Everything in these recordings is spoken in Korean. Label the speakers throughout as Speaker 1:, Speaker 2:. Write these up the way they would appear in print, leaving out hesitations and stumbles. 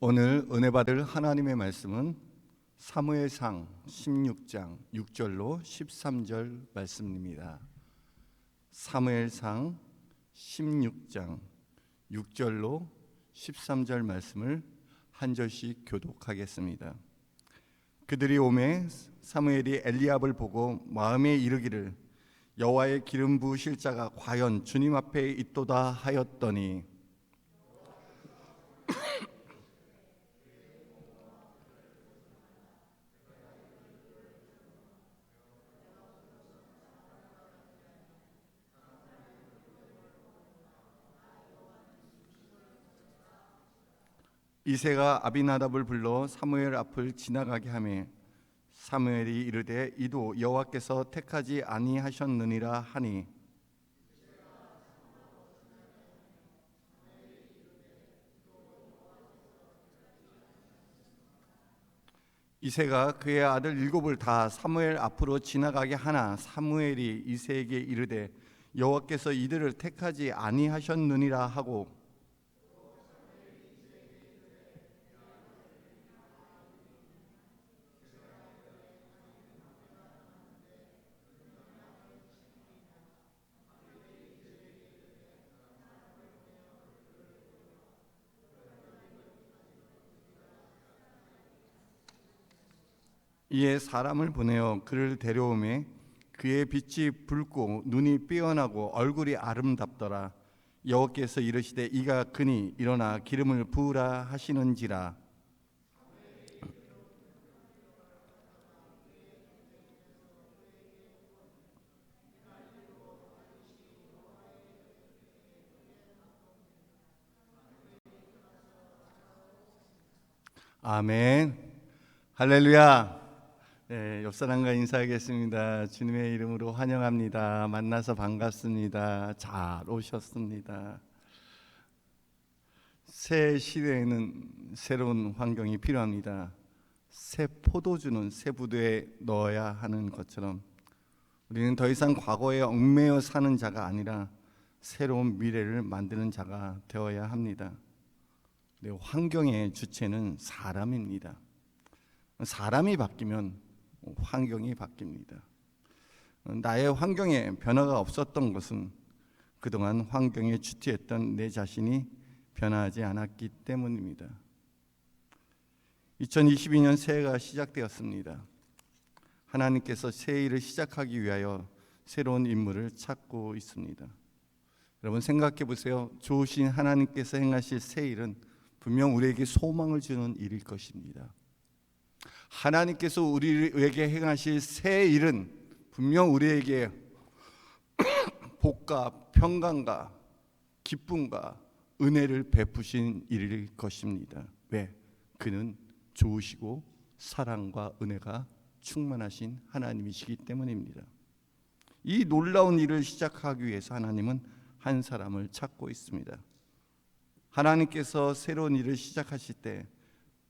Speaker 1: 오늘 은혜 받을 하나님의 말씀은 사무엘상 16장 6절로 13절 말씀입니다. 사무엘상 16장 6절로 13절 말씀을 한 절씩 교독하겠습니다. 그들이 오매 사무엘이 엘리압을 보고 마음에 이르기를 여호와의 기름 부으실 자가 과연 주님 앞에 있도다 하였더니 이새가 아비나답을 불러 사무엘 앞을 지나가게 하매 사무엘이 이르되 이도 여호와께서 택하지 아니하셨느니라 하니 이새가 그의 아들 일곱을 다 사무엘 앞으로 지나가게 하나 사무엘이 이새에게 이르되 여호와께서 이들을 택하지 아니하셨느니라 하고 이에 사람을 보내어 그를 데려오매 그의 빛이 붉고 눈이 삐어나고 얼굴이 아름답더라. 여호와께서 이르시되 이가 그니 일어나 기름을 부으라 하시는지라. 아멘. 할렐루야. 네, 옆 사람과 인사하겠습니다. 주님의 이름으로 환영합니다. 만나서 반갑습니다. 잘 오셨습니다. 새 시대에는 새로운 환경이 필요합니다. 새 포도주는 새 부두에 넣어야 하는 것처럼 우리는 더 이상 과거에 얽매여 사는 자가 아니라 새로운 미래를 만드는 자가 되어야 합니다. 네, 환경의 주체는 사람입니다. 사람이 바뀌면 환경이 바뀝니다. 나의 환경에 변화가 없었던 것은 그동안 환경에 주체했던 내 자신이 변화하지 않았기 때문입니다. 2022년 새해가 시작되었습니다. 하나님께서 새 일을 시작하기 위하여 새로운 인물을 찾고 있습니다. 여러분 생각해 보세요. 좋으신 하나님께서 행하실 새 일은 분명 우리에게 소망을 주는 일일 것입니다. 하나님께서 우리에게 행하실 새 일은 분명 우리에게 복과 평강과 기쁨과 은혜를 베푸신 일일 것입니다. 왜? 그는 좋으시고 사랑과 은혜가 충만하신 하나님이시기 때문입니다. 이 놀라운 일을 시작하기 위해서 하나님은 한 사람을 찾고 있습니다. 하나님께서 새로운 일을 시작하실 때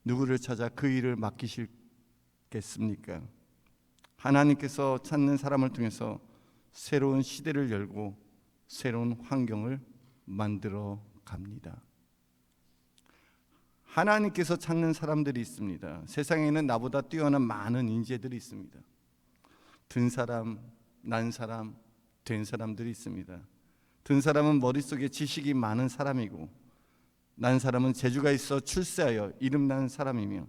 Speaker 1: 누구를 찾아 그 일을 맡기실겠습니까? 하나님께서 찾는 사람을 통해서 새로운 시대를 열고 새로운 환경을 만들어 갑니다. 하나님께서 찾는 사람들이 있습니다. 세상에는 나보다 뛰어난 많은 인재들이 있습니다. 든 사람, 난 사람, 된 사람들이 있습니다. 든 사람은 머릿속에 지식이 많은 사람이고 난 사람은 재주가 있어 출세하여 이름난 사람이며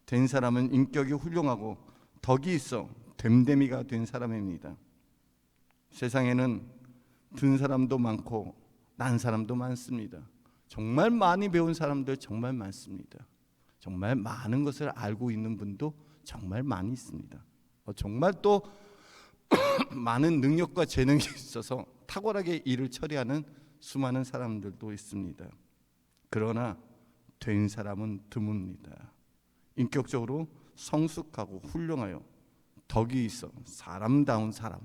Speaker 1: 된 사람은 인격이 훌륭하고 덕이 있어 됨됨이가 된 사람입니다. 세상에는 든 사람도 많고 난 사람도 많습니다. 정말 많이 배운 사람들 정말 많습니다. 정말 많은 것을 알고 있는 분도 정말 많이 있습니다. 정말 또 많은 능력과 재능이 있어서 탁월하게 일을 처리하는 수많은 사람들도 있습니다. 그러나 된 사람은 드뭅니다. 인격적으로 성숙하고 훌륭하여 덕이 있어 사람다운 사람,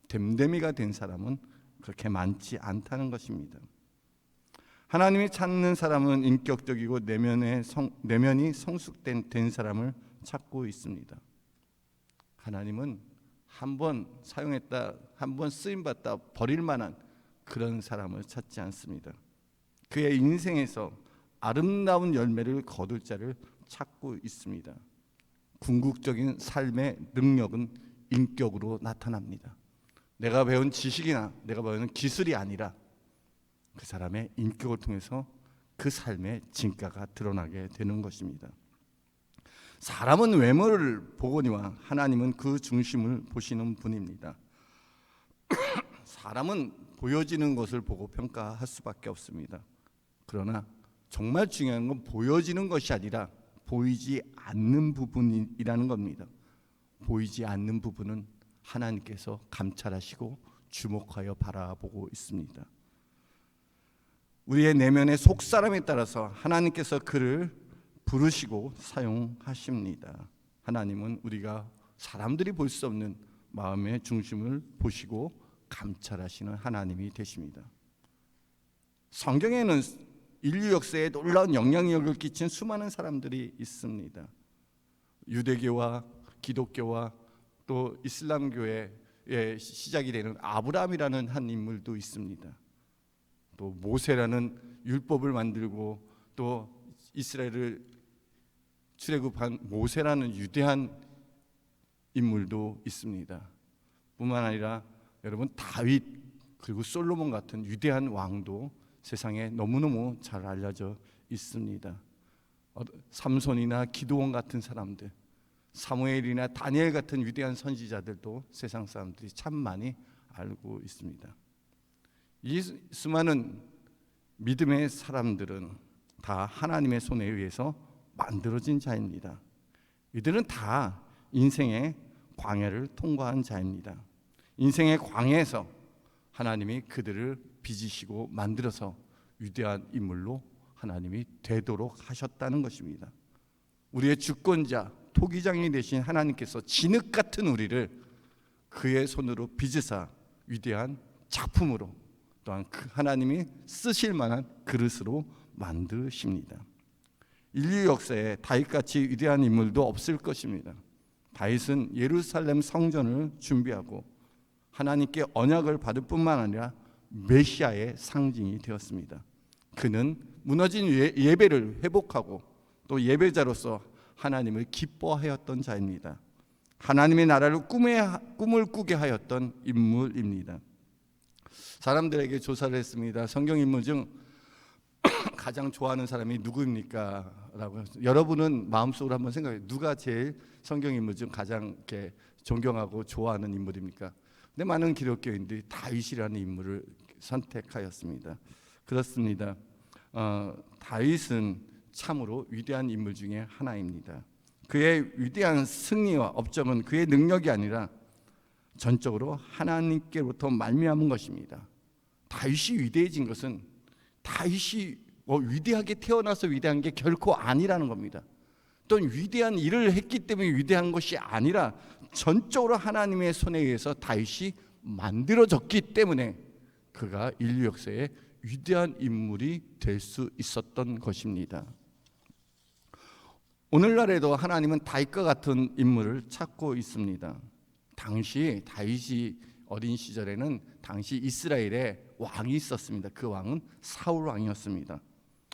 Speaker 1: 됨됨이가 된 사람은 그렇게 많지 않다는 것입니다. 하나님이 찾는 사람은 인격적이고 내면이 성숙된 된 사람을 찾고 있습니다. 하나님은 한번 사용했다, 한번 쓰임받다 버릴 만한 그런 사람을 찾지 않습니다. 그의 인생에서 아름다운 열매를 거둘 자를 찾고 있습니다. 궁극적인 삶의 능력은 인격으로 나타납니다. 내가 배운 지식이나 내가 배운 기술이 아니라 그 사람의 인격을 통해서 그 삶의 진가가 드러나게 되는 것입니다. 사람은 외모를 보거니와 하나님은 그 중심을 보시는 분입니다. 사람은 보여지는 것을 보고 평가할 수밖에 없습니다. 그러나 정말 중요한 건 보여지는 것이 아니라 보이지 않는 부분이라는 겁니다. 보이지 않는 부분은 하나님께서 감찰하시고 주목하여 바라보고 있습니다. 우리의 내면의 속사람에 따라서 하나님께서 그를 부르시고 사용하십니다. 하나님은 우리가 사람들이 볼 수 없는 마음의 중심을 보시고 감찰하시는 하나님이 되십니다. 성경에는 인류 역사에 놀라운 영향력을 끼친 수많은 사람들이 있습니다. 유대교와 기독교와 또 이슬람교의 시작이 되는 아브라함이라는 한 인물도 있습니다. 또 모세라는 율법을 만들고 또 이스라엘을 출애굽한 모세라는 위대한 인물도 있습니다. 뿐만 아니라 여러분 다윗 그리고 솔로몬 같은 위대한 왕도 세상에 너무너무 잘 알려져 있습니다. 삼손이나 기드온 같은 사람들, 사무엘이나 다니엘 같은 위대한 선지자들도 세상 사람들이 참 많이 알고 있습니다. 이 수많은 믿음의 사람들은 다 하나님의 손에 의해서 만들어진 자입니다. 이들은 다 인생의 광야를 통과한 자입니다. 인생의 광야에서 하나님이 그들을 빚으시고 만들어서 위대한 인물로 하나님이 되도록 하셨다는 것입니다. 우리의 주권자, 토기장이 되신 하나님께서 진흙 같은 우리를 그의 손으로 빚으사 위대한 작품으로 또한 그 하나님이 쓰실 만한 그릇으로 만드십니다. 인류 역사에 다윗같이 위대한 인물도 없을 것입니다. 다윗은 예루살렘 성전을 준비하고 하나님께 언약을 받을 뿐만 아니라 메시아의 상징이 되었습니다. 그는 무너진 예배를 회복하고 또 예배자로서 하나님을 기뻐하였던 자입니다. 하나님의 나라를 꿈을 꾸게 하였던 인물입니다. 사람들에게 조사를 했습니다. 성경 인물 중 가장 좋아하는 사람이 누구입니까? 라고. 여러분은 마음속으로 한번 생각해요. 누가 제일 성경 인물 중 가장 이렇게 존경하고 좋아하는 인물입니까? 근데 많은 기독교인들이 다윗이라는 인물을 선택하였습니다. 그렇습니다. 다윗은 참으로 위대한 인물 중에 하나입니다. 그의 위대한 승리와 업적은 그의 능력이 아니라 전적으로 하나님께로부터 말미암은 것입니다. 다윗이 위대해진 것은 다윗이 위대하게 태어나서 위대한 게 결코 아니라는 겁니다. 또 위대한 일을 했기 때문에 위대한 것이 아니라 전적으로 하나님의 손에 의해서 다윗이 만들어졌기 때문에 그가 인류 역사에 위대한 인물이 될 수 있었던 것입니다. 오늘날에도 하나님은 다윗과 같은 인물을 찾고 있습니다. 당시 다윗이 어린 시절에는 당시 이스라엘에 왕이 있었습니다. 그 왕은 사울 왕이었습니다.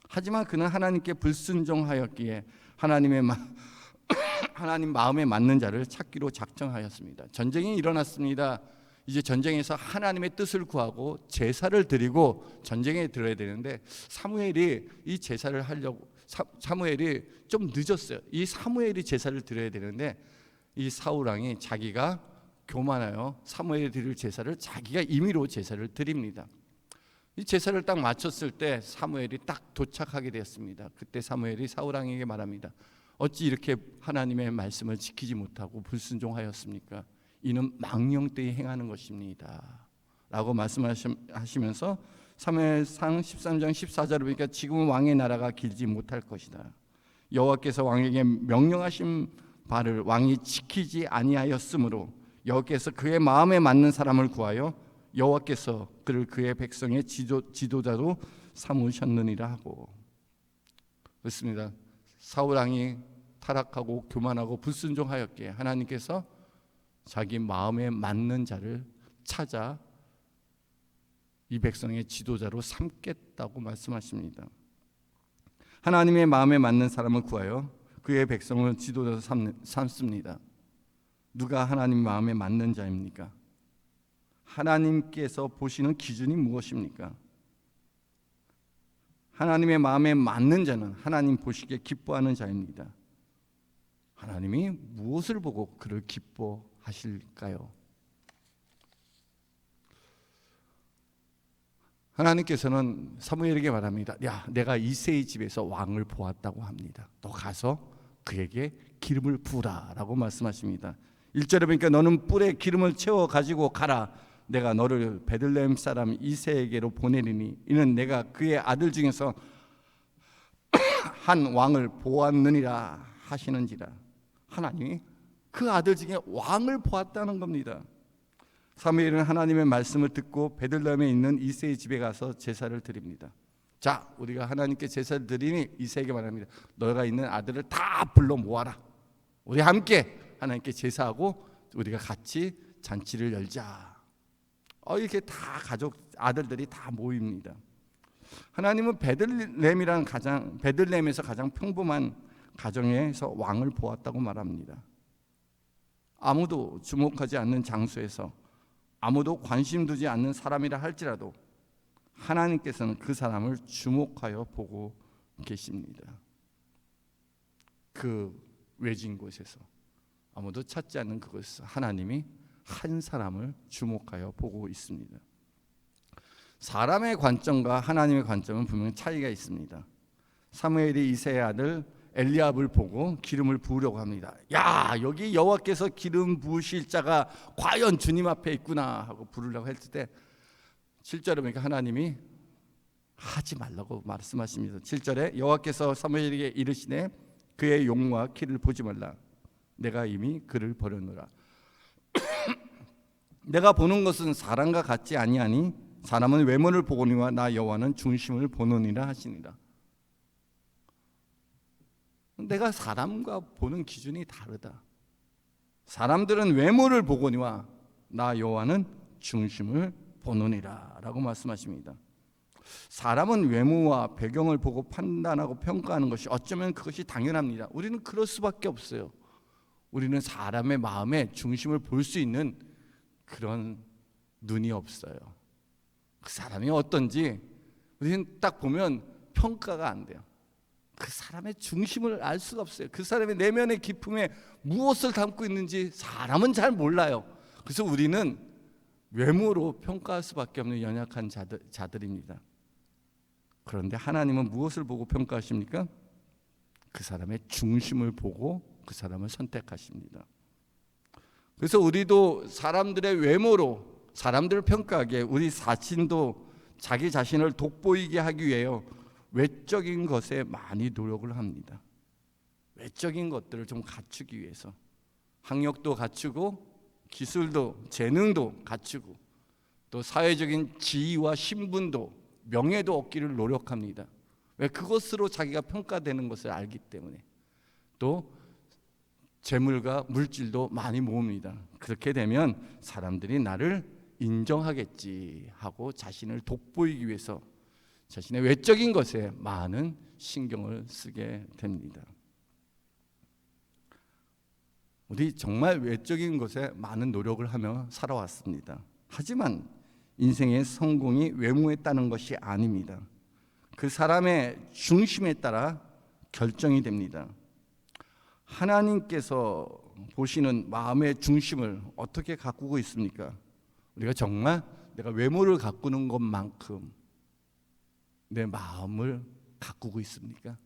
Speaker 1: 하지만 그는 하나님께 불순종하였기에 하나님 마음에 맞는 자를 찾기로 작정하였습니다. 전쟁이 일어났습니다. 이제 전쟁에서 하나님의 뜻을 구하고 제사를 드리고 전쟁에 들어야 되는데 사무엘이 이 제사를 하려고 사무엘이 좀 늦었어요. 이 사무엘이 제사를 드려야 되는데 이 사울 왕이 자기가 교만하여 사무엘이 드릴 제사를 자기가 임의로 제사를 드립니다. 이 제사를 딱 마쳤을 때 사무엘이 딱 도착하게 되었습니다. 그때 사무엘이 사울 왕에게 말합니다. 어찌 이렇게 하나님의 말씀을 지키지 못하고 불순종하였습니까? 이는 망령되이 행하는 것입니다 라고 말씀하시면서 사무엘상 13장 14절을 보니까 지금은 왕의 나라가 길지 못할 것이다. 여호와께서 왕에게 명령하신 바를 왕이 지키지 아니하였으므로 여호와께서 그의 마음에 맞는 사람을 구하여 여호와께서 그를 그의 백성의 지도자로 삼으셨느니라 하고. 그렇습니다. 사울 왕이 타락하고 교만하고 불순종하였기에 하나님께서 자기 마음에 맞는 자를 찾아 이 백성의 지도자로 삼겠다고 말씀하십니다. 하나님의 마음에 맞는 사람을 구하여 그의 백성을 지도자로 삼습니다. 누가 하나님 마음에 맞는 자입니까? 하나님께서 보시는 기준이 무엇입니까? 하나님의 마음에 맞는 자는 하나님 보시기에 기뻐하는 자입니다. 하나님이 무엇을 보고 그를 기뻐하실까요? 하나님께서는 사무엘에게 말합니다. 야, 내가 이새의 집에서 왕을 보았다고 합니다. 너 가서 그에게 기름을 부으라라고 말씀하십니다. 1절에 보니까 너는 뿔에 기름을 채워 가지고 가라. 내가 너를 베들레헴 사람 이새에게로 보내리니 이는 내가 그의 아들 중에서 한 왕을 보았느니라 하시는지라. 하나님이 그 아들 중에 왕을 보았다는 겁니다. 사무엘은 하나님의 말씀을 듣고 베들레헴에 있는 이새의 집에 가서 제사를 드립니다. 자, 우리가 하나님께 제사를 드리니 이새에게 말합니다. 너가 있는 아들을 다 불러 모아라. 우리 함께 하나님께 제사하고 우리가 같이 잔치를 열자. 이렇게 다 가족 아들들이 다 모입니다. 하나님은 베들레헴에서 가장 평범한 가정에서 왕을 보았다고 말합니다. 아무도 주목하지 않는 장소에서 아무도 관심 두지 않는 사람이라 할지라도 하나님께서는 그 사람을 주목하여 보고 계십니다. 그 외진 곳에서 아무도 찾지 않는 그곳에서 하나님이 한 사람을 주목하여 보고 있습니다. 사람의 관점과 하나님의 관점은 분명히 차이가 있습니다. 사무엘이 이새의 아들 엘리압을 보고 기름을 부으려고 합니다. 야, 여기 여호와께서 기름 부으실 자가 과연 주님 앞에 있구나 하고 부르려고 했을 때 7절에 보니까 하나님이 하지 말라고 말씀하십니다. 7절에 여호와께서 사무엘에게 이르시되 그의 용모와 키를 보지 말라. 내가 이미 그를 버렸노라. 내가 보는 것은 사람과 같지 아니하니 사람은 외모를 보거니와 나 여호와는 중심을 보느니라 하시니라. 내가 사람과 보는 기준이 다르다. 사람들은 외모를 보거니와 나 여호와는 중심을 보느니라 라고 말씀하십니다. 사람은 외모와 배경을 보고 판단하고 평가하는 것이 어쩌면 그것이 당연합니다. 우리는 그럴 수밖에 없어요. 우리는 사람의 마음의 중심을 볼 수 있는 그런 눈이 없어요. 그 사람이 어떤지 우리는 딱 보면 평가가 안 돼요. 그 사람의 중심을 알 수가 없어요. 그 사람의 내면의 기품에 무엇을 담고 있는지 사람은 잘 몰라요. 그래서 우리는 외모로 평가할 수밖에 없는 연약한 자들입니다. 그런데 하나님은 무엇을 보고 평가하십니까? 그 사람의 중심을 보고 그 사람을 선택하십니다. 그래서 우리도 사람들의 외모로 사람들을 평가하기에 우리 자신도 자기 자신을 돋보이게 하기 위해요. 외적인 것에 많이 노력을 합니다. 외적인 것들을 좀 갖추기 위해서 학력도 갖추고 기술도 재능도 갖추고 또 사회적인 지위와 신분도 명예도 얻기를 노력합니다. 왜? 그것으로 자기가 평가되는 것을 알기 때문에. 또 재물과 물질도 많이 모읍니다. 그렇게 되면 사람들이 나를 인정하겠지 하고 자신을 돋보이기 위해서 자신의 외적인 것에 많은 신경을 쓰게 됩니다. 우리 정말 외적인 것에 많은 노력을 하며 살아왔습니다. 하지만 인생의 성공이 외모에 따른 것이 아닙니다. 그 사람의 중심에 따라 결정이 됩니다. 하나님께서 보시는 마음의 중심을 어떻게 가꾸고 있습니까? 우리가 정말 내가 외모를 가꾸는 것만큼 내 마음을 가꾸고 있습니까?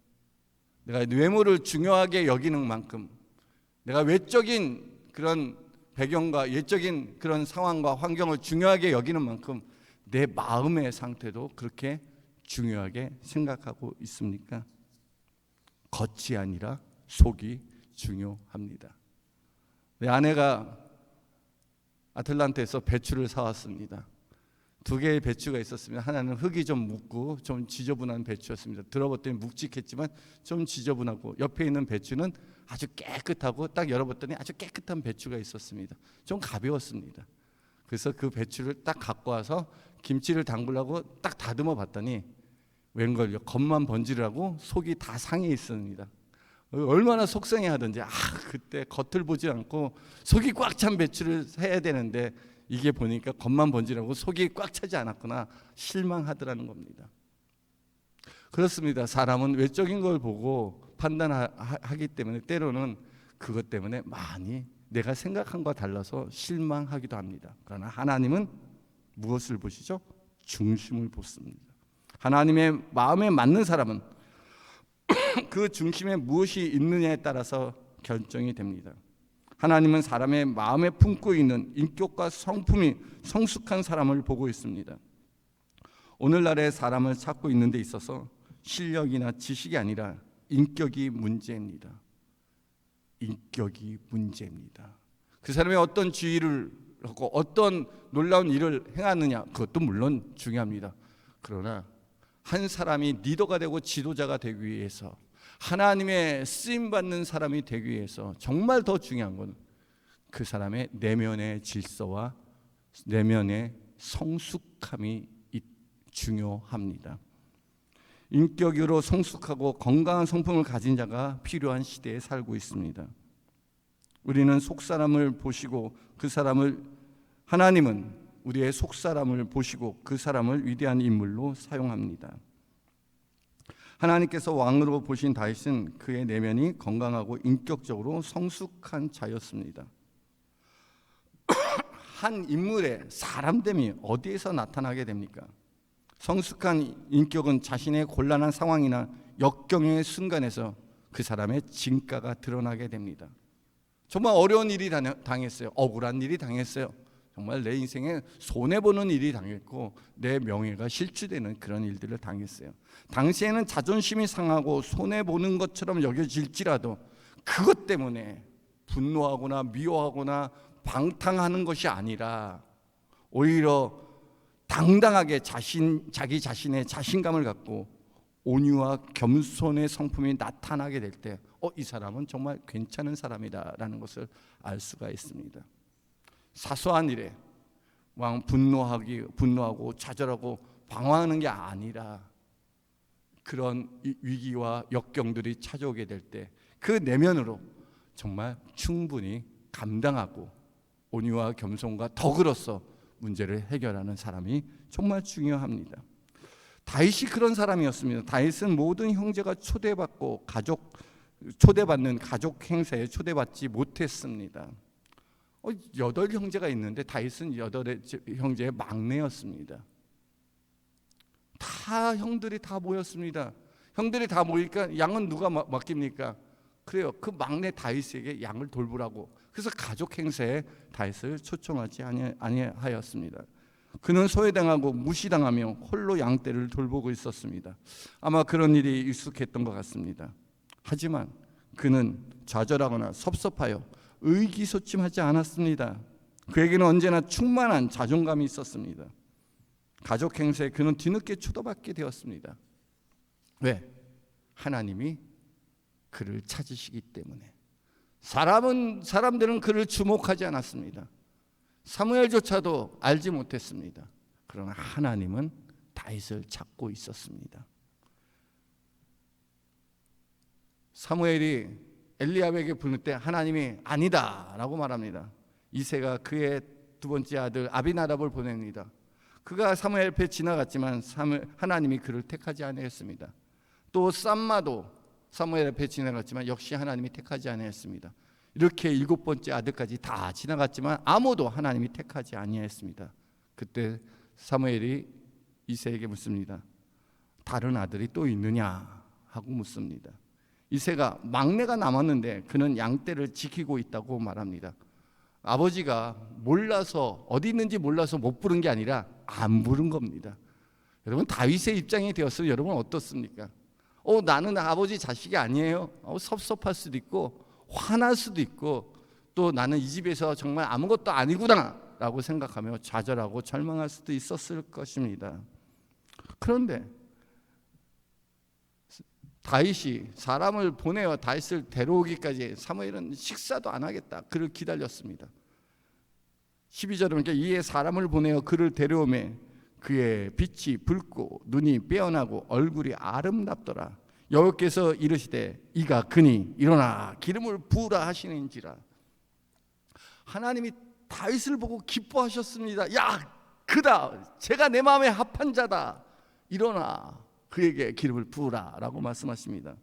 Speaker 1: 내가 외모를 중요하게 여기는 만큼 내가 외적인 그런 배경과 외적인 그런 상황과 환경을 중요하게 여기는 만큼 내 마음의 상태도 그렇게 중요하게 생각하고 있습니까? 겉이 아니라 속이 중요합니다. 내 아내가 아틀란타에서 배추를 사왔습니다. 2개의 배추가 있었습니다. 하나는 흙이 좀 묻고 좀 지저분한 배추였습니다. 들어봤더니 묵직했지만 좀 지저분하고, 옆에 있는 배추는 아주 깨끗하고 딱 열어봤더니 아주 깨끗한 배추가 있었습니다. 좀 가벼웠습니다. 그래서 그 배추를 딱 갖고 와서 김치를 담그려고 딱 다듬어 봤더니 웬걸요? 겉만 번지르라고 속이 다 상해 있습니다. 얼마나 속상해하든지 그때 겉을 보지 않고 속이 꽉 찬 배추를 해야 되는데 이게 보니까 겉만 번지르라고 속이 꽉 차지 않았구나 실망하더라는 겁니다. 그렇습니다. 사람은 외적인 걸 보고 판단하기 때문에 때로는 그것 때문에 많이 내가 생각한 것과 달라서 실망하기도 합니다. 그러나 하나님은 무엇을 보시죠? 중심을 보십니다. 하나님의 마음에 맞는 사람은 그 중심에 무엇이 있느냐에 따라서 결정이 됩니다. 하나님은 사람의 마음에 품고 있는 인격과 성품이 성숙한 사람을 보고 있습니다. 오늘날의 사람을 찾고 있는 데 있어서 실력이나 지식이 아니라 인격이 문제입니다. 인격이 문제입니다. 그 사람이 어떤 지위를 하고 어떤 놀라운 일을 행하느냐 그것도 물론 중요합니다. 그러나 한 사람이 리더가 되고 지도자가 되기 위해서 하나님의 쓰임받는 사람이 되기 위해서 정말 더 중요한 건 그 사람의 내면의 질서와 내면의 성숙함이 중요합니다. 인격으로 성숙하고 건강한 성품을 가진 자가 필요한 시대에 살고 있습니다. 우리는 속사람을 보시고 그 사람을 하나님은 우리의 속사람을 보시고 그 사람을 위대한 인물로 사용합니다. 하나님께서 왕으로 보신 다윗은 그의 내면이 건강하고 인격적으로 성숙한 자였습니다. 한 인물의 사람됨이 어디에서 나타나게 됩니까? 성숙한 인격은 자신의 곤란한 상황이나 역경의 순간에서 그 사람의 진가가 드러나게 됩니다. 정말 어려운 일이 당했어요. 억울한 일이 당했어요. 정말 내 인생에 손해보는 일이 당했고 내 명예가 실추되는 그런 일들을 당했어요. 당시에는 자존심이 상하고 손해보는 것처럼 여겨질지라도 그것 때문에 분노하거나 미워하거나 방탕하는 것이 아니라 오히려 당당하게 자기 자신의 자신감을 갖고 온유와 겸손의 성품이 나타나게 될 때 이 사람은 정말 괜찮은 사람이다라는 것을 알 수가 있습니다. 사소한 일에 분노하고 좌절하고 방황하는 게 아니라 그런 위기와 역경들이 찾아오게 될 때 그 내면으로 정말 충분히 감당하고 온유와 겸손과 덕으로서 문제를 해결하는 사람이 정말 중요합니다. 다윗이 그런 사람이었습니다. 다윗은 모든 형제가 초대받는 가족 행사에 초대받지 못했습니다. 8 형제가 있는데 다윗은 8 형제의 막내였습니다. 다 형들이 다 모였습니다. 형들이 다 모이니까 양은 누가 맡깁니까? 그래요. 그 막내 다윗에게 양을 돌보라고. 그래서 가족 행사에 다윗을 초청하지 아니하였습니다. 그는 소외당하고 무시당하며 홀로 양떼를 돌보고 있었습니다. 아마 그런 일이 익숙했던 것 같습니다. 하지만 그는 좌절하거나 섭섭하여 의기소침하지 않았습니다. 그에게는 언제나 충만한 자존감이 있었습니다. 가족 행사에 그는 뒤늦게 초대받게 되었습니다. 왜? 하나님이 그를 찾으시기 때문에. 사람들은 그를 주목하지 않았습니다. 사무엘조차도 알지 못했습니다. 그러나 하나님은 다윗을 찾고 있었습니다. 사무엘이 엘리압에게 부를 때 하나님이 아니다라고 말합니다. 이새가 그의 2번째 아들 아비나답을 보냅니다. 그가 사무엘 앞에 지나갔지만 하나님이 그를 택하지 아니했습니다. 또 쌈마도 사무엘 앞에 지나갔지만 역시 하나님이 택하지 아니했습니다. 이렇게 7번째 아들까지 다 지나갔지만 아무도 하나님이 택하지 아니했습니다. 그때 사무엘이 이새에게 묻습니다. 다른 아들이 또 있느냐 하고 묻습니다. 이새가 막내가 남았는데 그는 양떼를 지키고 있다고 말합니다. 아버지가 몰라서 어디 있는지 몰라서 못 부른 게 아니라 안 부른 겁니다. 여러분 다윗의 입장이 되었으면 여러분 어떻습니까? 나는 아버지 자식이 아니에요. 섭섭할 수도 있고 화날 수도 있고 또 나는 이 집에서 정말 아무것도 아니구나 라고 생각하며 좌절하고 절망할 수도 있었을 것입니다. 그런데 다윗이 사람을 보내어 다윗을 데려오기까지 사무엘은 식사도 안 하겠다. 그를 기다렸습니다. 12절에 보니까 이에 사람을 보내어 그를 데려오매 그의 빛이 붉고 눈이 빼어나고 얼굴이 아름답더라. 여호와께서 이르시되 이가 그니 일어나 기름을 부으라 하시는지라. 하나님이 다윗을 보고 기뻐하셨습니다. 야, 그다, 제가 내 마음에 합한 자다. 일어나 그에게 기름을 부으라 라고 말씀하십니다.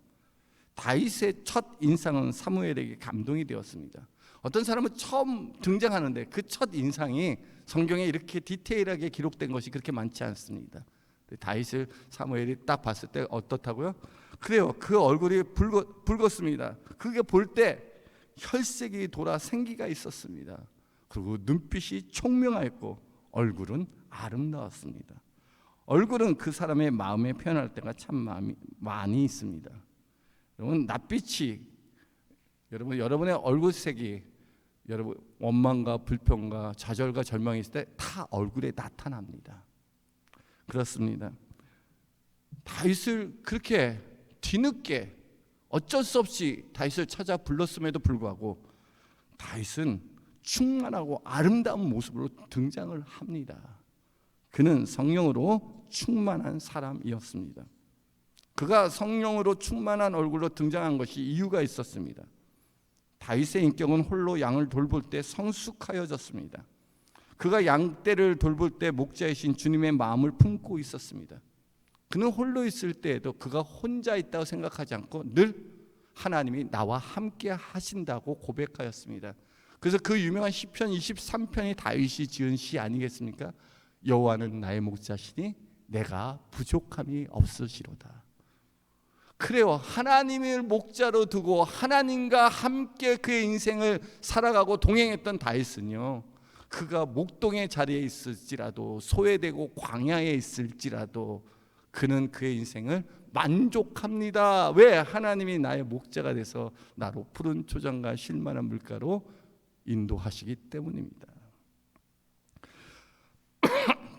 Speaker 1: 다윗의 첫 인상은 사무엘에게 감동이 되었습니다. 어떤 사람은 처음 등장하는데 그 첫 인상이 성경에 이렇게 디테일하게 기록된 것이 그렇게 많지 않습니다. 다윗을 사무엘이 딱 봤을 때 어떻다고요? 그래요, 그 얼굴이 붉었습니다. 그게 볼 때 혈색이 돌아 생기가 있었습니다. 그리고 눈빛이 총명하였고 얼굴은 아름다웠습니다. 얼굴은 그 사람의 마음에 표현할 때가 참 많이 있습니다. 여러분, 낯빛이 여러분의 얼굴색이 여러분 원망과 불평과 좌절과 절망이 있을 때 다 얼굴에 나타납니다. 그렇습니다. 다윗을 그렇게 뒤늦게 어쩔 수 없이 다윗을 찾아 불렀음에도 불구하고 다윗은 충만하고 아름다운 모습으로 등장을 합니다. 그는 성령으로 충만한 사람이었습니다. 그가 성령으로 충만한 얼굴로 등장한 것이 이유가 있었습니다. 다윗의 인격은 홀로 양을 돌볼 때 성숙하여졌습니다. 그가 양떼를 돌볼 때 목자이신 주님의 마음을 품고 있었습니다. 그는 홀로 있을 때에도 그가 혼자 있다고 생각하지 않고 늘 하나님이 나와 함께 하신다고 고백하였습니다. 그래서 그 유명한 시편 23편이 다윗이 지은 시 아니겠습니까? 여호와는 나의 목자시니 내가 부족함이 없으시로다. 그래요, 하나님을 목자로 두고 하나님과 함께 그의 인생을 살아가고 동행했던 다윗은요, 그가 목동의 자리에 있을지라도 소외되고 광야에 있을지라도 그는 그의 인생을 만족합니다. 왜? 하나님이 나의 목자가 돼서 나로 푸른 초장과 쉴만한 물가로 인도하시기 때문입니다.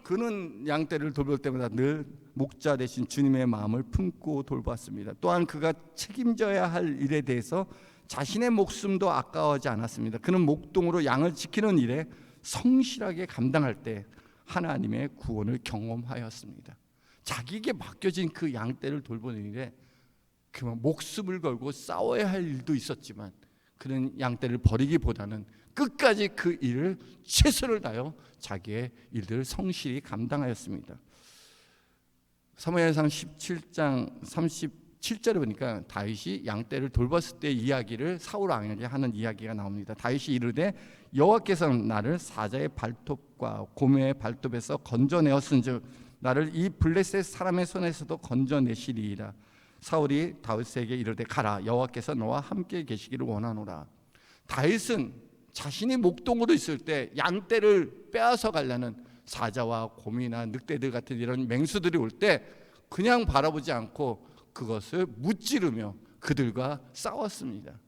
Speaker 1: 그는 양떼를 돌볼 때마다 늘 목자 대신 주님의 마음을 품고 돌봤습니다. 또한 그가 책임져야 할 일에 대해서 자신의 목숨도 아까워하지 않았습니다. 그는 목동으로 양을 지키는 일에 성실하게 감당할 때 하나님의 구원을 경험하였습니다. 자기에게 맡겨진 그 양떼를 돌보는 일에 그만 목숨을 걸고 싸워야 할 일도 있었지만 그는 양떼를 버리기보다는 끝까지 그 일을 최선을 다하여 자기의 일들을 성실히 감당하였습니다. 사무엘상 17장 37절에 보니까 다윗이 양떼를 돌봤을 때 이야기를 사울 왕에게 하는 이야기가 나옵니다. 다윗이 이르되 여호와께서는 나를 사자의 발톱과 고매의 발톱에서 건져내었은즉 나를 이 블레셋 사람의 손에서도 건져내시리이다. 사울이 다윗에게 이르되 가라, 여호와께서 너와 함께 계시기를 원하노라. 다윗은 자신이 목동으로 있을 때 양떼를 빼앗아 가려는 사자와 곰이나 늑대들 같은 이런 맹수들이 올 때 그냥 바라보지 않고 그것을 무찌르며 그들과 싸웠습니다.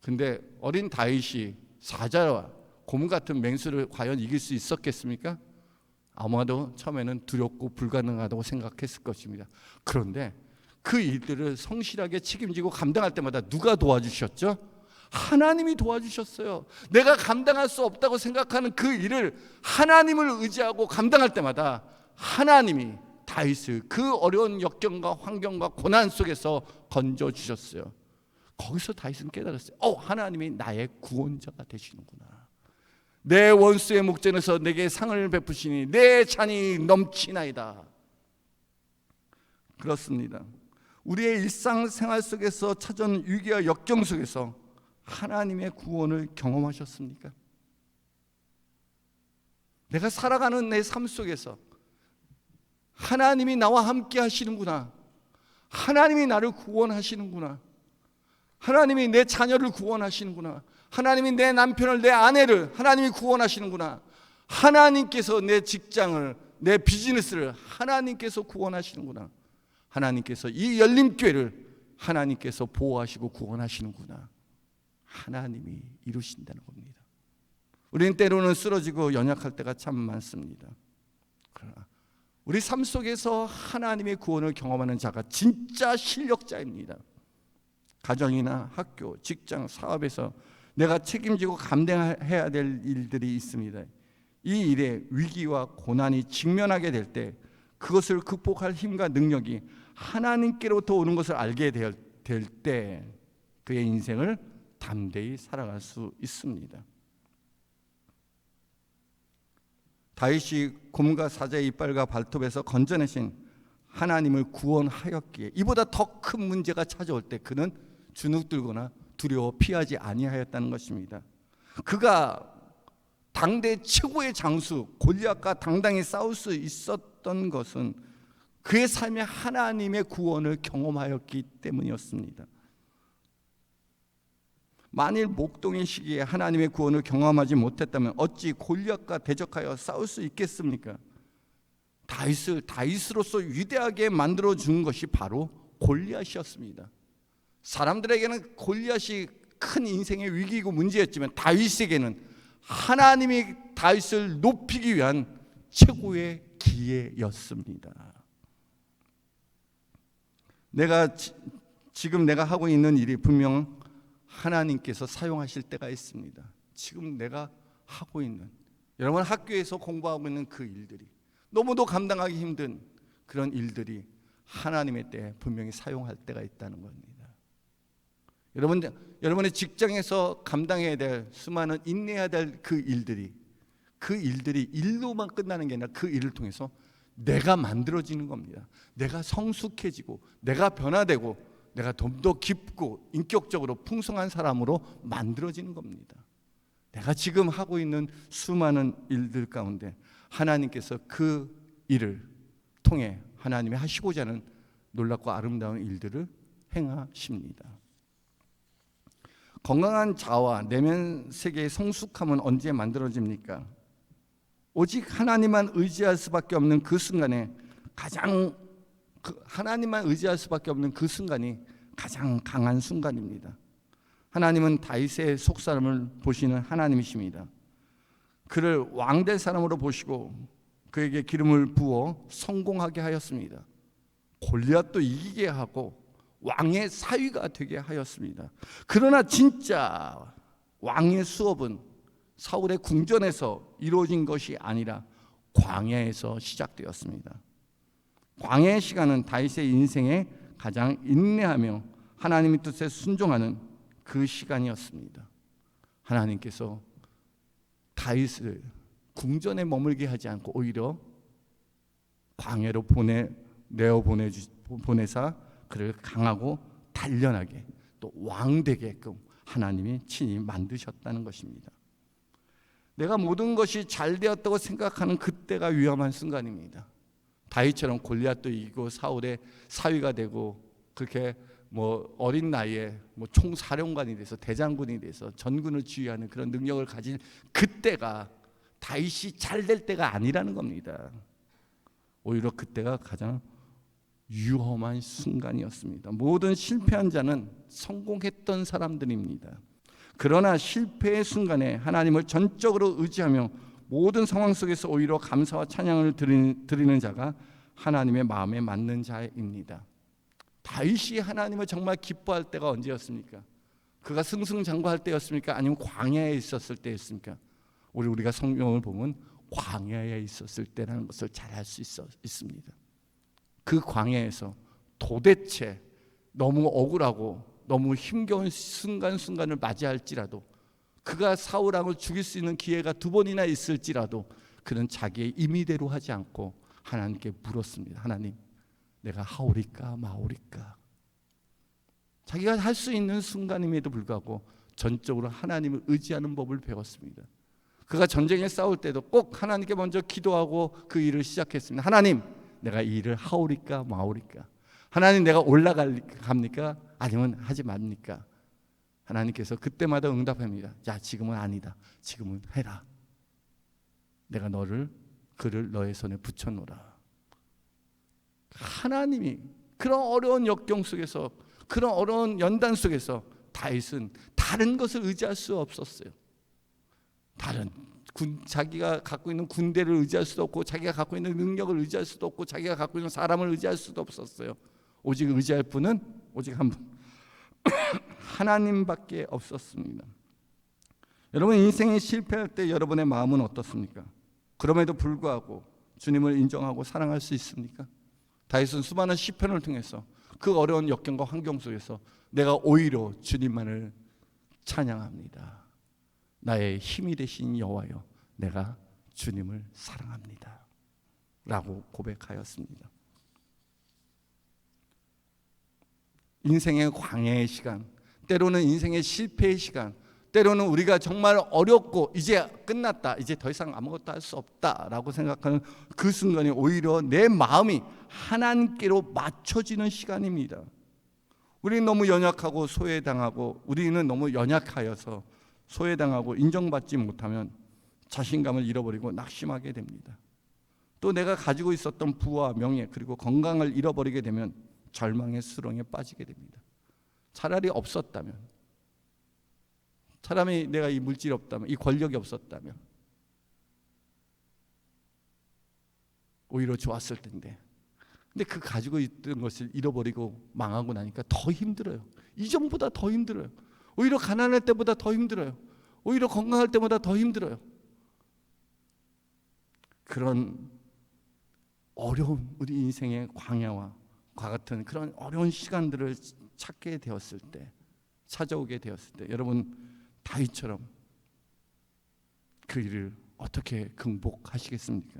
Speaker 1: 근데 어린 다윗이 사자와 곰 같은 맹수를 과연 이길 수 있었겠습니까? 아마도 처음에는 두렵고 불가능하다고 생각했을 것입니다. 그런데 그 일들을 성실하게 책임지고 감당할 때마다 누가 도와주셨죠? 하나님이 도와주셨어요. 내가 감당할 수 없다고 생각하는 그 일을 하나님을 의지하고 감당할 때마다 하나님이 다윗을 그 어려운 역경과 환경과 고난 속에서 건져주셨어요. 거기서 다윗은 깨달았어요. 하나님이 나의 구원자가 되시는구나. 내 원수의 목전에서 내게 상을 베푸시니 내 잔이 넘치나이다. 그렇습니다. 우리의 일상생활 속에서 찾아온 위기와 역경 속에서 하나님의 구원을 경험하셨습니까? 내가 살아가는 내 삶 속에서 하나님이 나와 함께 하시는구나. 하나님이 나를 구원하시는구나. 하나님이 내 자녀를 구원하시는구나. 하나님이 내 남편을, 내 아내를 하나님이 구원하시는구나. 하나님께서 내 직장을, 내 비즈니스를 하나님께서 구원하시는구나. 하나님께서 이 열림교회를 하나님께서 보호하시고 구원하시는구나. 하나님이 이루신다는 겁니다. 우리는 때로는 쓰러지고 연약할 때가 참 많습니다. 그러나 우리 삶 속에서 하나님의 구원을 경험하는 자가 진짜 실력자입니다. 가정이나 학교, 직장, 사업에서 내가 책임지고 감당해야 될 일들이 있습니다. 이 일에 위기와 고난이 직면하게 될 때 그것을 극복할 힘과 능력이 하나님께로부터 오는 것을 알게 될 때 그의 인생을 담대히 살아갈 수 있습니다. 다윗이 곰과 사자의 이빨과 발톱에서 건져내신 하나님을 구원하였기에 이보다 더 큰 문제가 찾아올 때 그는 주눅들거나 두려워 피하지 아니하였다는 것입니다. 그가 당대 최고의 장수 골리앗과 당당히 싸울 수 있었던 것은 그의 삶에 하나님의 구원을 경험하였기 때문이었습니다. 만일 목동의 시기에 하나님의 구원을 경험하지 못했다면 어찌 골리앗과 대적하여 싸울 수 있겠습니까? 다윗으로서 위대하게 만들어 준 것이 바로 골리앗이었습니다. 사람들에게는 골리앗이 큰 인생의 위기이고 문제였지만 다윗에게는 하나님이 다윗을 높이기 위한 최고의 기회였습니다. 지금 내가 하고 있는 일이 분명 하나님께서 사용하실 때가 있습니다. 지금 내가 하고 있는, 여러분 학교에서 공부하고 있는 그 일들이, 너무도 감당하기 힘든 그런 일들이 하나님의 때에 분명히 사용할 때가 있다는 겁니다. 여러분의 직장에서 감당해야 될 수많은 인내해야 될 그 일들이 일로만 끝나는 게 아니라 그 일을 통해서 내가 만들어지는 겁니다. 내가 성숙해지고 내가 변화되고 내가 좀 더 깊고 인격적으로 풍성한 사람으로 만들어지는 겁니다. 내가 지금 하고 있는 수많은 일들 가운데 하나님께서 그 일을 통해 하나님이 하시고자 하는 놀랍고 아름다운 일들을 행하십니다. 건강한 자아와 내면 세계의 성숙함은 언제 만들어집니까? 오직 하나님만 의지할 수밖에 없는 그 순간에 하나님만 의지할 수밖에 없는 그 순간이 가장 강한 순간입니다. 하나님은 다윗의 속사람을 보시는 하나님이십니다. 그를 왕될 사람으로 보시고 그에게 기름을 부어 성공하게 하였습니다. 골리앗도 이기게 하고 왕의 사위가 되게 하였습니다. 그러나 진짜 왕의 수업은 사울의 궁전에서 이루어진 것이 아니라 광야에서 시작되었습니다. 광야의 시간은 다윗의 인생에 가장 인내하며 하나님의 뜻에 순종하는 그 시간이었습니다. 하나님께서 다윗을 궁전에 머물게 하지 않고 오히려 광야로 보내사 그를 강하고 단련하게 또 왕되게끔 하나님이 친히 만드셨다는 것입니다. 내가 모든 것이 잘 되었다고 생각하는 그때가 위험한 순간입니다. 다윗처럼 골리앗도 이기고 사울의 사위가 되고 그렇게 어린 나이에 총사령관이 돼서 대장군이 돼서 전군을 지휘하는 그런 능력을 가진 그때가 다윗이 잘 될 때가 아니라는 겁니다. 오히려 그때가 가장 위험한 순간이었습니다. 모든 실패한 자는 성공했던 사람들입니다. 그러나 실패의 순간에 하나님을 전적으로 의지하며 모든 상황 속에서 오히려 감사와 찬양을 드리는 자가 하나님의 마음에 맞는 자입니다. 다윗이 하나님을 정말 기뻐할 때가 언제였습니까? 그가 승승장구할 때였습니까? 아니면 광야에 있었을 때였습니까? 우리가 성경을 보면 광야에 있었을 때라는 것을 잘 알 수 있습니다. 그 광야에서 도대체 너무 억울하고 너무 힘겨운 순간순간을 맞이할지라도 그가 사울 왕을 죽일 수 있는 기회가 2번이나 있을지라도 그는 자기의 임의대로 하지 않고 하나님께 물었습니다. 하나님, 내가 하오리까 마오리까. 자기가 할 수 있는 순간임에도 불구하고 전적으로 하나님을 의지하는 법을 배웠습니다. 그가 전쟁에 싸울 때도 꼭 하나님께 먼저 기도하고 그 일을 시작했습니다. 하나님, 내가 이 일을 하오리까 마오리까. 하나님, 내가 올라갑니까? 아니면 하지 맙니까? 하나님께서 그때마다 응답합니다. 야, 지금은 아니다. 지금은 해라. 내가 그를 너의 손에 붙여놓으라. 하나님이 그런 어려운 역경 속에서, 그런 어려운 연단 속에서 다윗은 다른 것을 의지할 수 없었어요. 자기가 갖고 있는 군대를 의지할 수도 없고, 자기가 갖고 있는 능력을 의지할 수도 없고, 자기가 갖고 있는 사람을 의지할 수도 없었어요. 오직 의지할 분은 오직 한 분, 하나님밖에 없었습니다. 여러분, 인생이 실패할 때 여러분의 마음은 어떻습니까? 그럼에도 불구하고 주님을 인정하고 사랑할 수 있습니까? 다윗은 수많은 시편을 통해서 그 어려운 역경과 환경 속에서 내가 오히려 주님만을 찬양합니다. 나의 힘이 되신 여호와여, 내가 주님을 사랑합니다 라고 고백하였습니다. 인생의 광야의 시간, 때로는 인생의 실패의 시간, 때로는 우리가 정말 어렵고 이제 끝났다, 이제 더 이상 아무것도 할 수 없다라고 생각하는 그 순간이 오히려 내 마음이 하나님께로 맞춰지는 시간입니다. 우리는 너무 연약하고 소외당하고, 우리는 너무 연약하여서 소외당하고 인정받지 못하면 자신감을 잃어버리고 낙심하게 됩니다. 또 내가 가지고 있었던 부와 명예 그리고 건강을 잃어버리게 되면 절망의 수렁에 빠지게 됩니다. 차라리 없었다면, 차라리 내가 이 물질이 없다면, 이 권력이 없었다면 오히려 좋았을 텐데, 근데 그 가지고 있던 것을 잃어버리고 망하고 나니까 더 힘들어요. 이전보다 더 힘들어요. 오히려 가난할 때보다 더 힘들어요. 오히려 건강할 때보다 더 힘들어요. 그런 어려운 우리 인생의 광야와 같은 그런 어려운 시간들을 찾게 되었을 때, 찾아오게 되었을 때, 여러분 다윗처럼 그 일을 어떻게 극복하시겠습니까?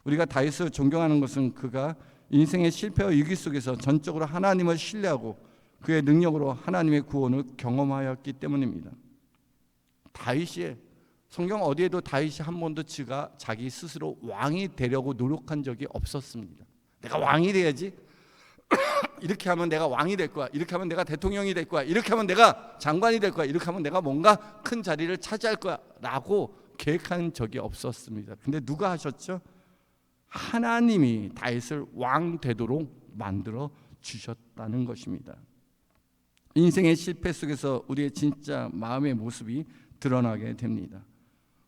Speaker 1: 우리가 다윗을 존경하는 것은 그가 인생의 실패와 위기 속에서 전적으로 하나님을 신뢰하고 그의 능력으로 하나님의 구원을 경험하였기 때문입니다. 다윗이, 성경 어디에도 다윗이 한 번도 자기 스스로 왕이 되려고 노력한 적이 없었습니다. 내가 왕이 돼야지, 이렇게 하면 내가 왕이 될 거야, 이렇게 하면 내가 대통령이 될 거야, 이렇게 하면 내가 장관이 될 거야, 이렇게 하면 내가 뭔가 큰 자리를 차지할 거야 라고 계획한 적이 없었습니다. 근데 누가 하셨죠? 하나님이 다윗을 왕 되도록 만들어 주셨다는 것입니다. 인생의 실패 속에서 우리의 진짜 마음의 모습이 드러나게 됩니다.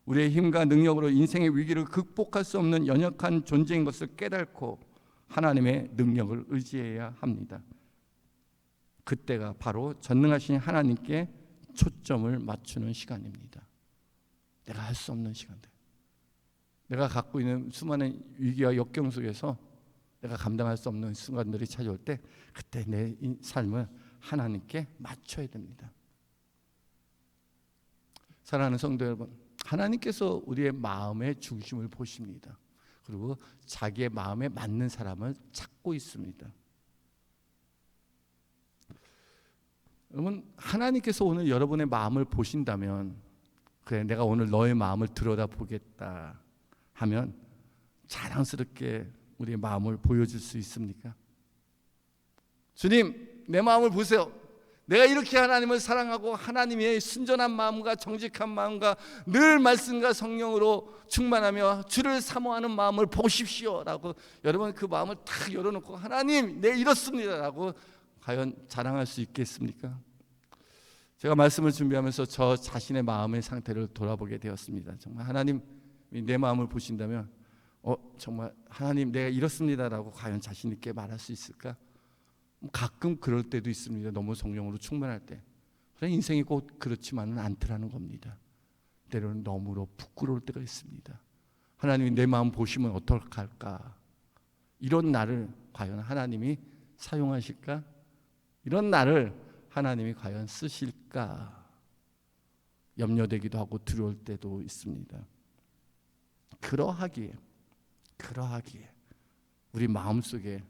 Speaker 1: 우리의 힘과 능력으로 인생의 위기를 극복할 수 없는 연약한 존재인 것을 깨닫고 하나님의 능력을 의지해야 합니다. 그때가 바로 전능하신 하나님께 초점을 맞추는 시간입니다. 내가 할 수 없는 시간들, 내가 갖고 있는 수많은 위기와 역경 속에서 내가 감당할 수 없는 순간들이 찾아올 때, 그때 내 삶을 하나님께 맞춰야 됩니다. 사랑하는 성도 여러분, 하나님께서 우리의 마음의 중심을 보십니다. 그리고 자기의 마음에 맞는 사람을 찾고 있습니다. 여러분, 하나님께서 오늘 여러분의 마음을 보신다면, 그래 내가 오늘 너의 마음을 들여다보겠다 하면 자랑스럽게 우리의 마음을 보여줄 수 있습니까? 주님, 내 마음을 보세요. 내가 이렇게 하나님을 사랑하고 하나님의 순전한 마음과 정직한 마음과 늘 말씀과 성령으로 충만하며 주를 사모하는 마음을 보십시오 라고 여러분 그 마음을 탁 열어놓고 하나님 내 이렇습니다 라고 과연 자랑할 수 있겠습니까? 제가 말씀을 준비하면서 저 자신의 마음의 상태를 돌아보게 되었습니다. 정말 하나님이 내 마음을 보신다면 정말 하나님 내가 이렇습니다 라고 과연 자신 있게 말할 수 있을까? 가끔 그럴 때도 있습니다. 너무 성령으로 충만할 때. 인생이 꼭 그렇지만은 않더라는 겁니다. 때로는 너무로 부끄러울 때가 있습니다. 하나님이 내 마음 보시면 어떡할까? 이런 나를 과연 하나님이 사용하실까? 이런 나를 하나님이 과연 쓰실까? 염려되기도 하고 두려울 때도 있습니다. 그러하기에 우리 마음속에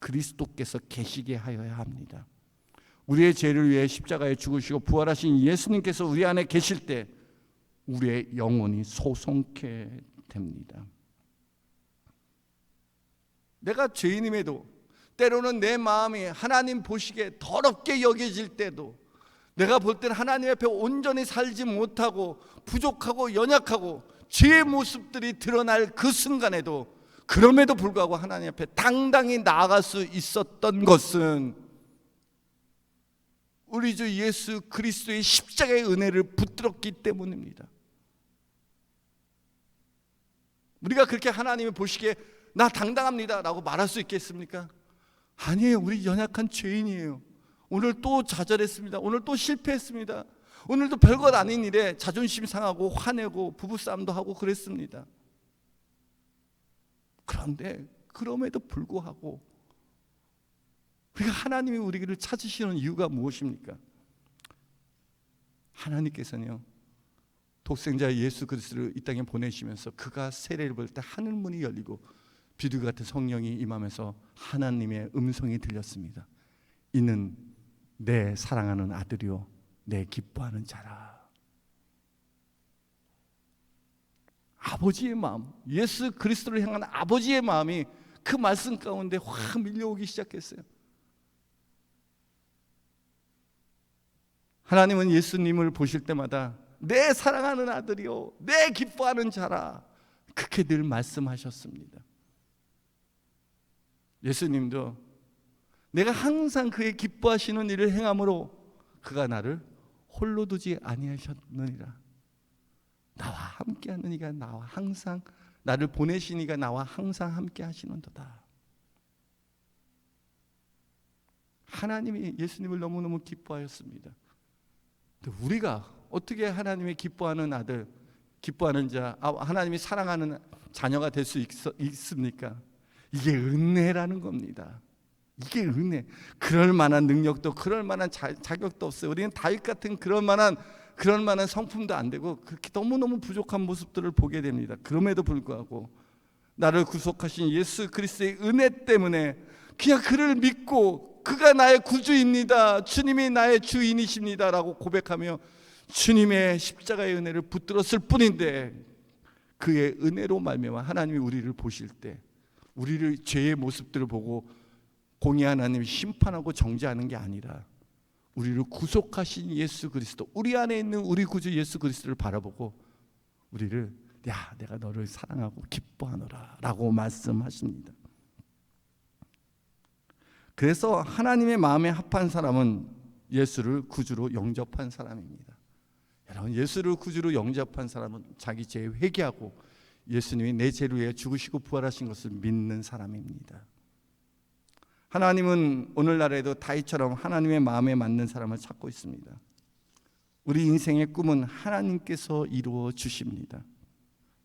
Speaker 1: 그리스도께서 계시게 하여야 합니다. 우리의 죄를 위해 십자가에 죽으시고 부활하신 예수님께서 우리 안에 계실 때 우리의 영혼이 소송케 됩니다. 내가 죄인임에도 때로는 내 마음이 하나님 보시기에 더럽게 여겨질 때도, 내가 볼 때는 하나님 앞에 온전히 살지 못하고 부족하고 연약하고 죄의 모습들이 드러날 그 순간에도, 그럼에도 불구하고 하나님 앞에 당당히 나아갈 수 있었던 것은 우리 주 예수 그리스도의 십자가의 은혜를 붙들었기 때문입니다. 우리가 그렇게 하나님이 보시기에 나 당당합니다 라고 말할 수 있겠습니까? 아니에요. 우리 연약한 죄인이에요. 오늘 또 좌절했습니다. 오늘 또 실패했습니다. 오늘도 별것 아닌 일에 자존심 상하고 화내고 부부싸움도 하고 그랬습니다. 그런데 그럼에도 불구하고 우리가 하나님이 우리를 찾으시는 이유가 무엇입니까? 하나님께서는요, 독생자 예수 그리스도를 이 땅에 보내시면서 그가 세례를 받을 때 하늘 문이 열리고 비둘기 같은 성령이 임하면서 하나님의 음성이 들렸습니다. 이는 내 사랑하는 아들이요 내 기뻐하는 자라. 아버지의 마음, 예수 그리스도를 향한 아버지의 마음이 그 말씀 가운데 확 밀려오기 시작했어요. 하나님은 예수님을 보실 때마다 내 사랑하는 아들이요 내 기뻐하는 자라, 그렇게 늘 말씀하셨습니다. 예수님도 내가 항상 그의 기뻐하시는 일을 행함으로 그가 나를 홀로 두지 아니하셨느니라. 나와 함께하는 이가 나와 항상, 나를 보내신 이가 나와 항상 함께 하시는도다. 하나님이 예수님을 너무너무 기뻐하였습니다. 우리가 어떻게 하나님의 기뻐하는 아들, 기뻐하는 자, 하나님이 사랑하는 자녀가 될 수 있습니까? 이게 은혜라는 겁니다. 이게 은혜. 그럴 만한 능력도, 그럴 만한 자격도 없어요. 우리는 다윗 같은 그럴 만한 성품도 안 되고 그렇게 너무너무 부족한 모습들을 보게 됩니다. 그럼에도 불구하고 나를 구속하신 예수 그리스도의 은혜 때문에 그냥 그를 믿고 그가 나의 구주입니다, 주님이 나의 주인이십니다 라고 고백하며 주님의 십자가의 은혜를 붙들었을 뿐인데, 그의 은혜로 말미암아 하나님이 우리를 보실 때 우리를 죄의 모습들을 보고 공의 하나님이 심판하고 정죄하는 게 아니라 우리를 구속하신 예수 그리스도, 우리 안에 있는 우리 구주 예수 그리스도를 바라보고 우리를 야 내가 너를 사랑하고 기뻐하노라 라고 말씀하십니다. 그래서 하나님의 마음에 합한 사람은 예수를 구주로 영접한 사람입니다. 여러분, 예수를 구주로 영접한 사람은 자기 죄에 회개하고 예수님이 내 죄를 위해 죽으시고 부활하신 것을 믿는 사람입니다. 하나님은 오늘날에도 다윗처럼 하나님의 마음에 맞는 사람을 찾고 있습니다. 우리 인생의 꿈은 하나님께서 이루어 주십니다.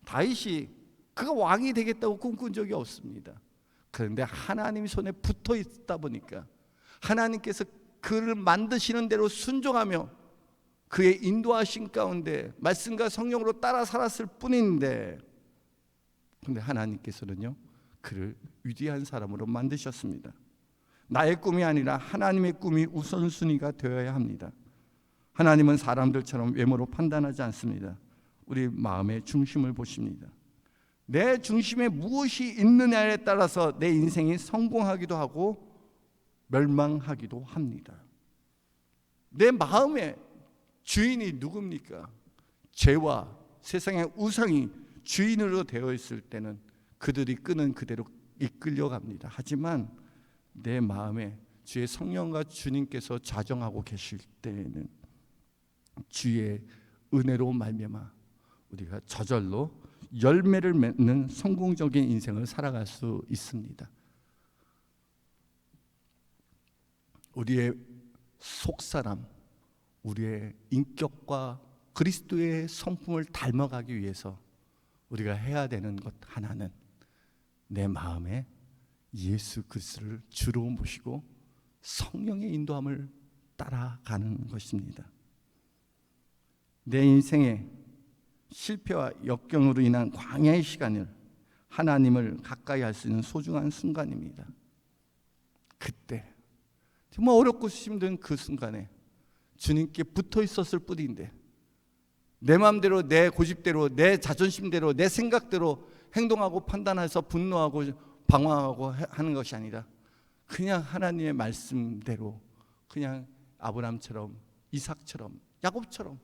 Speaker 1: 다윗이 그가 왕이 되겠다고 꿈꾼 적이 없습니다. 그런데 하나님 손에 붙어 있다 보니까 하나님께서 그를 만드시는 대로 순종하며 그의 인도하신 가운데 말씀과 성령으로 따라 살았을 뿐인데, 그런데 하나님께서는요 그를 위대한 사람으로 만드셨습니다. 나의 꿈이 아니라 하나님의 꿈이 우선순위가 되어야 합니다. 하나님은 사람들처럼 외모로 판단하지 않습니다. 우리 마음의 중심을 보십니다. 내 중심에 무엇이 있느냐에 따라서 내 인생이 성공하기도 하고 멸망하기도 합니다. 내 마음의 주인이 누굽니까? 죄와 세상의 우상이 주인으로 되어 있을 때는 그들이 끄는 그대로 이끌려갑니다. 하지만 내 마음에 주의 성령과 주님께서 좌정하고 계실 때에는 주의 은혜로 말미암아 우리가 저절로 열매를 맺는 성공적인 인생을 살아갈 수 있습니다. 우리의 속사람, 우리의 인격과 그리스도의 성품을 닮아가기 위해서 우리가 해야 되는 것 하나는 내 마음에 예수 그리스도를 주로 모시고 성령의 인도함을 따라가는 것입니다. 내 인생의 실패와 역경으로 인한 광야의 시간을 하나님을 가까이 할 수 있는 소중한 순간입니다. 그때 정말 어렵고 힘든 그 순간에 주님께 붙어 있었을 뿐인데 내 마음대로, 내 고집대로, 내 자존심대로, 내 생각대로 행동하고 판단해서 분노하고 방황하고 하는 것이 아니라 그냥 하나님의 말씀대로 그냥 아브라함처럼, 이삭처럼, 야곱처럼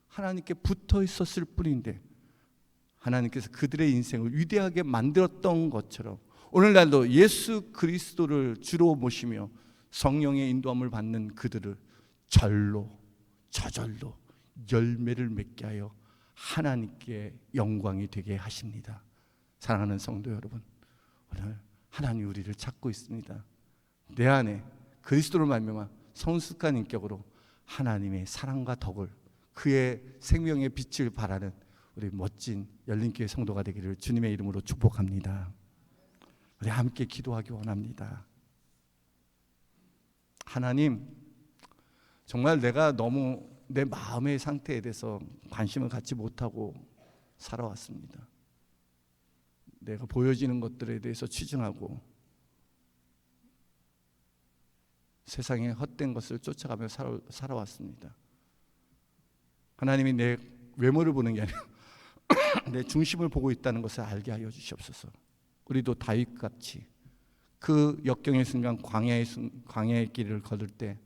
Speaker 1: 하나님께 붙어 있었을 뿐인데 하나님께서 그들의 인생을 위대하게 만들었던 것처럼 오늘날도 예수 그리스도를 주로 모시며 성령의 인도함을 받는 그들을 저절로 열매를 맺게 하여 하나님께 영광이 되게 하십니다. 사랑하는 성도 여러분, 오늘 하나님 우리를 찾고 있습니다. 내 안에 그리스도를 말미암아 성숙한 인격으로 하나님의 사랑과 덕을, 그의 생명의 빛을 바라는 우리 멋진 열린교회 성도가 되기를 주님의 이름으로 축복합니다. 우리 함께 기도하기 원합니다. 하나님, 정말 내가 너무 내 마음의 상태에 대해서 관심을 갖지 못하고 살아왔습니다. 내가 보여지는 것들에 대해서 치중하고 세상의 헛된 것을 쫓아가며 살아왔습니다. 하나님이 내 외모를 보는 게 아니라 내 중심을 보고 있다는 것을 알게 하여 주시옵소서. 우리도 다윗같이 그 역경의 순간 광야의 길을 걸을 때